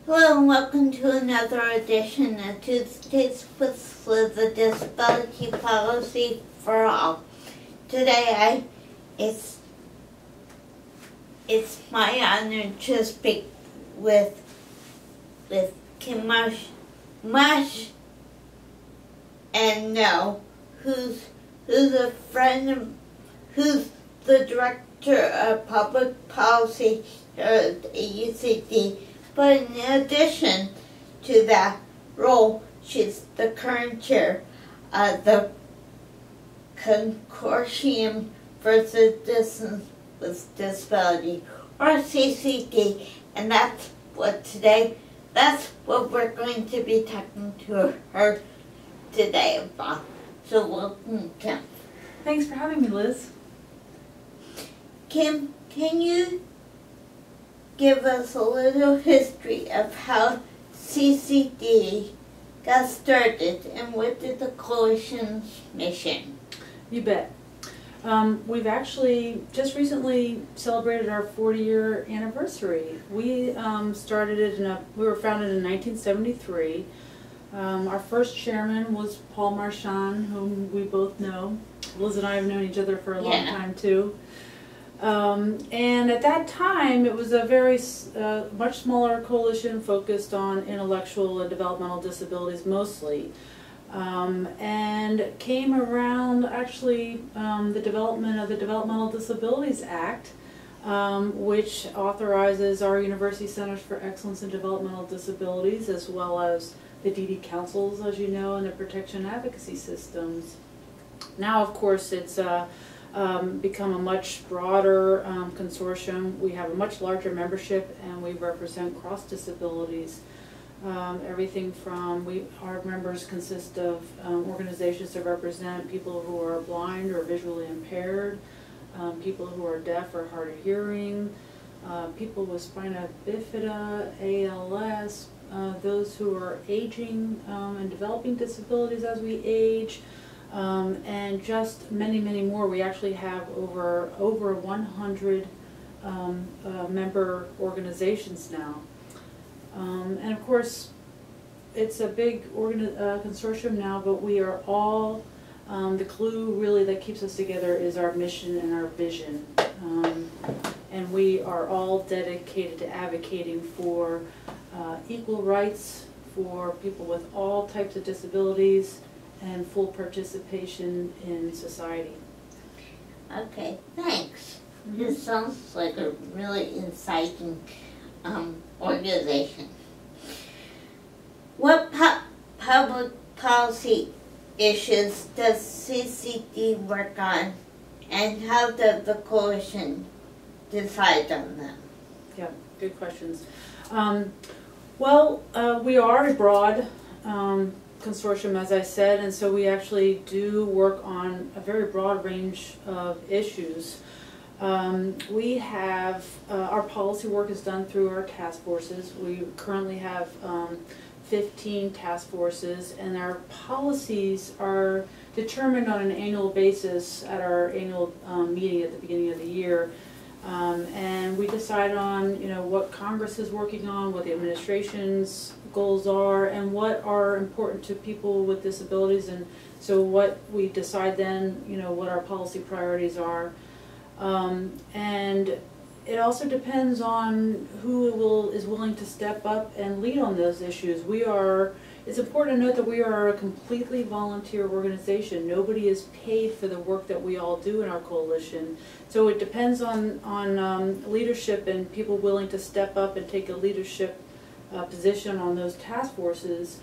Hello and welcome to another edition of Tuesdays with the Disability Policy for All. Today it's my honor to speak with Kim Mush and No, who's a friend of, who's the Director of Public Policy at AUCD. But in addition to that role, she's the current chair of the Consortium for Citizens with Disabilities, or CCD, and that's what we're going to be talking to her today about. So welcome, Kim. Thanks for having me, Liz. Kim, can you give us a little history of how CCD got started and what is the coalition's mission? You bet. We've actually just recently celebrated our 40-year anniversary. We started it we were founded in 1973. Our first chairman was Paul Musheno, whom we both know. Liz and I have known each other for a long time too. And at that time, it was a very much smaller coalition focused on intellectual and developmental disabilities mostly, and came around actually the development of the Developmental Disabilities Act, which authorizes our University Centers for Excellence in Developmental Disabilities, as well as the DD councils, as you know, and the protection advocacy systems. Now, of course, it's become a much broader consortium. We have a much larger membership, and we represent cross disabilities. Everything from our members consist of organizations that represent people who are blind or visually impaired, people who are deaf or hard of hearing, people with spina bifida, ALS, those who are aging and developing disabilities as we age. And just many, many more. We actually have over 100 member organizations now. And of course, it's a big consortium now, but we are all, the glue really that keeps us together is our mission and our vision. And we are all dedicated to advocating for equal rights for people with all types of disabilities and full participation in society. Okay, thanks. This sounds like a really exciting organization. What public policy issues does CCD work on, and how does the coalition decide on them? Yeah, good questions. Well, we are a broad consortium, as I said, and so we actually do work on a very broad range of issues. We have, our policy work is done through our task forces. We currently have 15 task forces, and our policies are determined on an annual basis at our annual meeting at the beginning of the year. And we decide on, what Congress is working on, what the administration's goals are, and what are important to people with disabilities, and so what we decide then, what our policy priorities are. And it also depends on who is willing to step up and lead on those issues. It's important to note that we are a completely volunteer organization. Nobody is paid for the work that we all do in our coalition. So it depends on leadership and people willing to step up and take a leadership position on those task forces.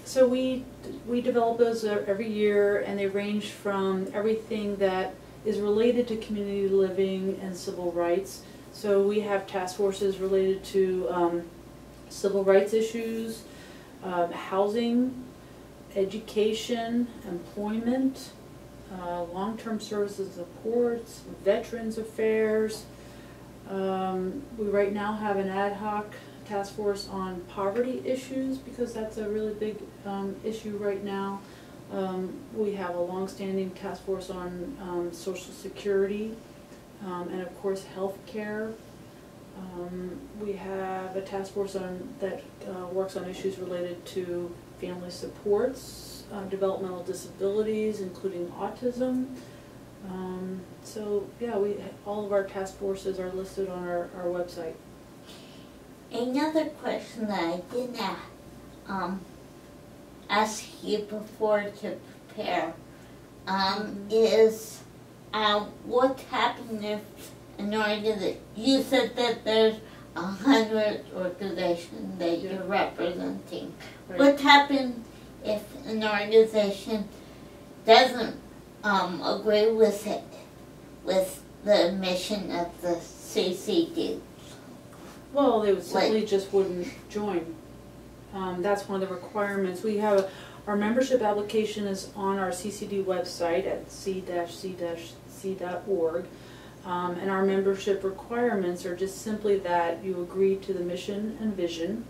So we develop those every year, and they range from everything that is related to community living and civil rights. So we have task forces related to civil rights issues, housing, education, employment, long-term services and supports, veterans affairs. We right now have an ad hoc task force on poverty issues, because that's a really big issue right now. We have a long-standing task force on Social Security, and of course health care, We have a task force that works on issues related to family supports, developmental disabilities, including autism. So yeah, all of our task forces are listed on our website. Another question that I didn't ask you before to prepare is what happens if an organization, you said that there's 100 organizations that you're representing. Right. What happens if an organization doesn't agree with it, with the mission of the CCD? Well, they would simply just wouldn't join. That's one of the requirements. We have our membership application is on our CCD website at c-c-c.org. And our membership requirements are just simply that you agree to the mission and vision,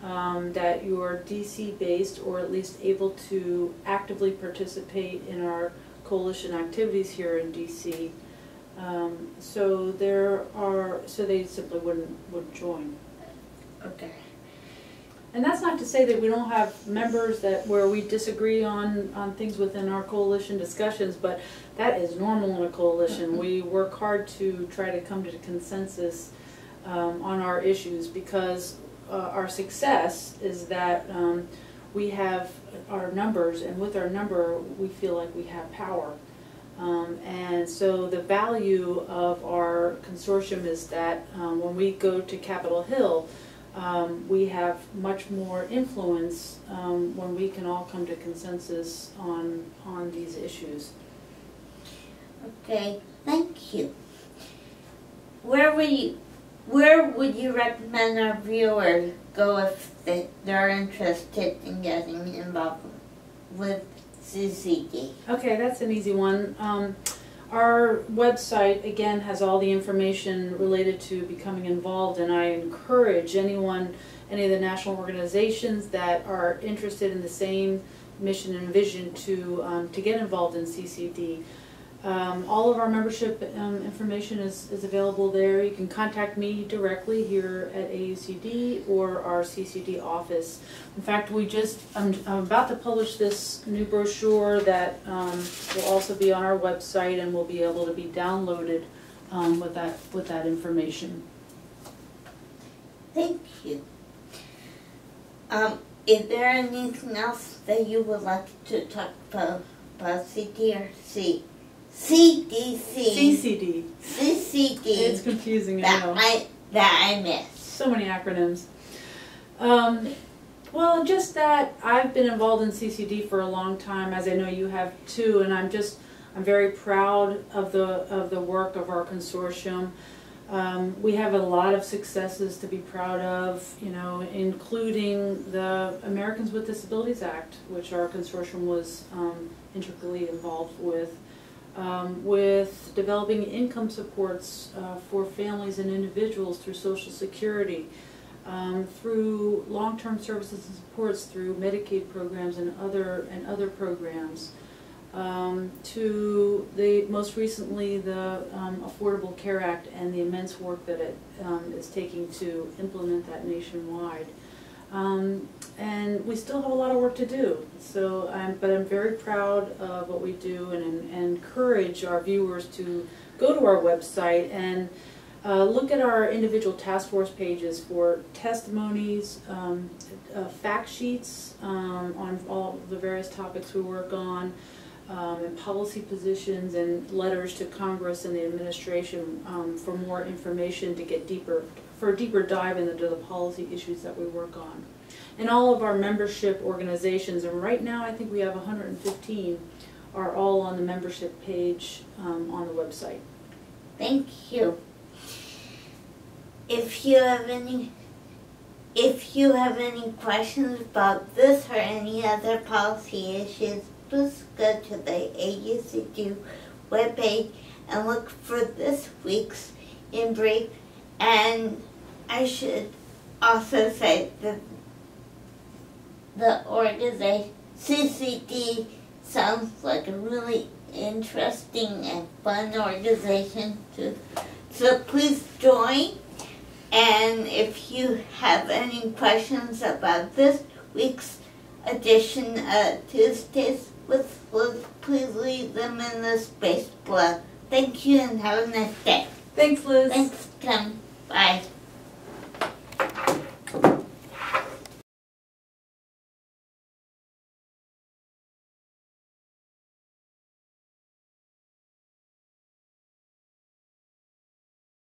that you are DC based or at least able to actively participate in our coalition activities here in DC. So they simply wouldn't join. Okay. And that's not to say that we don't have members where we disagree on things within our coalition discussions, but that is normal in a coalition. We work hard to try to come to a consensus on our issues, because our success is that we have our numbers, and with our number we feel like we have power. And so the value of our consortium is that when we go to Capitol Hill, we have much more influence when we can all come to consensus on these issues. Okay, thank you. Where would you recommend our viewers go if they're interested in getting involved with CCD? Okay, that's an easy one. Our website, again, has all the information related to becoming involved, and I encourage any of the national organizations that are interested in the same mission and vision to get involved in CCD. All of our membership information is available there. You can contact me directly here at AUCD or our CCD office. In fact, I'm about to publish this new brochure that will also be on our website and will be able to be downloaded with that information. Thank you. Is there anything else that you would like to talk about CDRC? CDC. CCD. CCD. It's confusing, I know. That I missed. So many acronyms. Well, just that I've been involved in CCD for a long time, as I know you have too, and I'm very proud of the work of our consortium. We have a lot of successes to be proud of, including the Americans with Disabilities Act, which our consortium was intricately involved with developing income supports for families and individuals through Social Security, through long-term services and supports through Medicaid programs and other programs, to most recently the Affordable Care Act and the immense work that it is taking to implement that nationwide. And we still have a lot of work to do. So, but I'm very proud of what we do, and encourage our viewers to go to our website and look at our individual task force pages for testimonies, fact sheets on all the various topics we work on, and policy positions and letters to Congress and the administration for more information to get for a deeper dive into the policy issues that we work on. And all of our membership organizations, and right now I think we have 115, are all on the membership page on the website. Thank you. If you have any questions about this or any other policy issues, please go to the AUCD webpage and look for this week's In Brief. And I should also say that the organization CCD sounds like a really interesting and fun organization too. So please join. And if you have any questions about this week's edition of Tuesdays with Liz, please leave them in the space below. Thank you and have a nice day. Thanks, Liz. Thanks, Kim. Bye.